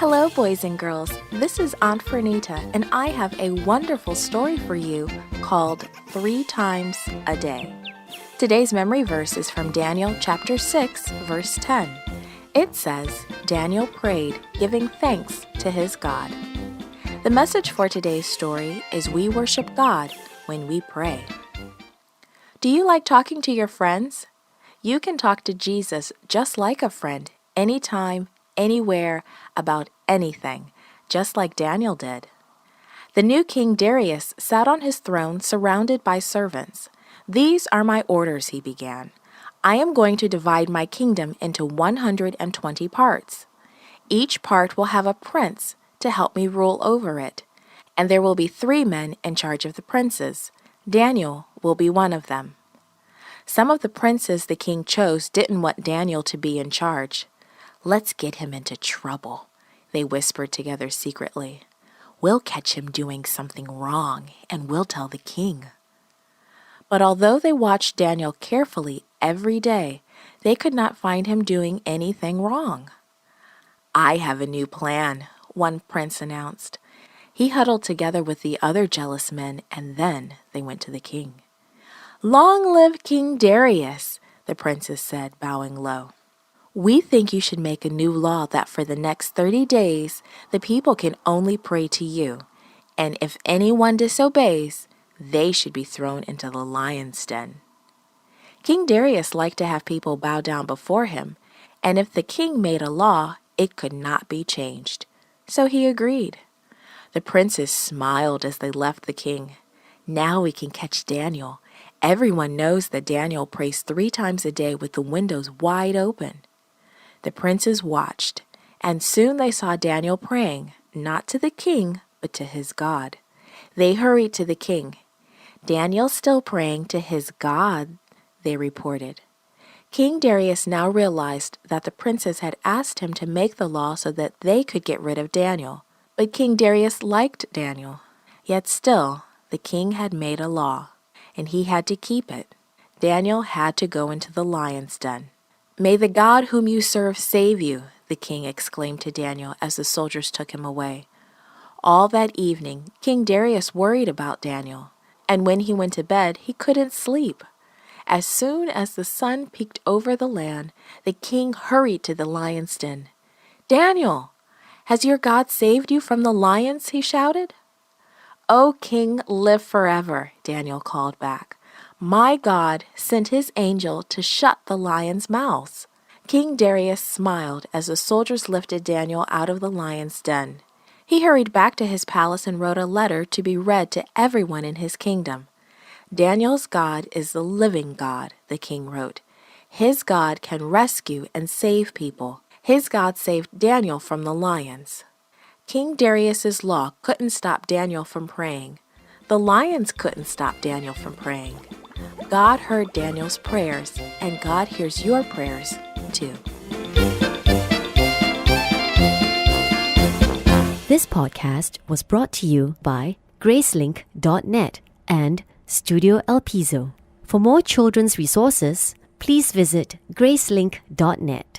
Hello, boys and girls. This is Aunt Fernita, and I have a wonderful story for you called 3 Times a Day. Today's memory verse is from Daniel chapter 6, verse 10. It says, Daniel prayed, giving thanks to his God. The message for today's story is we worship God when we pray. Do you like talking to your friends? You can talk to Jesus just like a friend, anytime, anywhere, about anything, just like Daniel did. The new King Darius sat on his throne surrounded by servants. These are my orders, he began. I am going to divide my kingdom into 120 parts. Each part will have a prince to help me rule over it, and there will be 3 men in charge of the princes. Daniel will be one of them. Some of the princes the king chose didn't want Daniel to be in charge. Let's get him into trouble, they whispered together secretly. We'll catch him doing something wrong, and we'll tell the king. But although they watched Daniel carefully every day, they could not find him doing anything wrong. I have a new plan, one prince announced. He huddled together with the other jealous men, and then they went to the king. Long live King Darius, the princes said, bowing low. We think you should make a new law that for the next 30 days, the people can only pray to you, and if anyone disobeys, they should be thrown into the lion's den. King Darius liked to have people bow down before him, and if the king made a law, it could not be changed. So he agreed. The princes smiled as they left the king. Now we can catch Daniel. Everyone knows that Daniel prays 3 times a day with the windows wide open. The princes watched, and soon they saw Daniel praying, not to the king, but to his God. They hurried to the king. Daniel's still praying to his God, they reported. King Darius now realized that the princes had asked him to make the law so that they could get rid of Daniel. But King Darius liked Daniel. Yet still, the king had made a law, and he had to keep it. Daniel had to go into the lion's den. May the God whom you serve save you, the king exclaimed to Daniel as the soldiers took him away. All that evening, King Darius worried about Daniel, and when he went to bed, he couldn't sleep. As soon as the sun peeked over the land, the king hurried to the lion's den. Daniel, has your God saved you from the lions? He shouted. O king, live forever, Daniel called back. My God sent his angel to shut the lions' mouths. King Darius smiled as the soldiers lifted Daniel out of the lion's den. He hurried back to his palace and wrote a letter to be read to everyone in his kingdom. Daniel's God is the living God, the king wrote. His God can rescue and save people. His God saved Daniel from the lions. King Darius's law couldn't stop Daniel from praying. The lions couldn't stop Daniel from praying. God heard Daniel's prayers, and God hears your prayers too. This podcast was brought to you by Gracelink.net and Studio El Piso. For more children's resources, please visit Gracelink.net.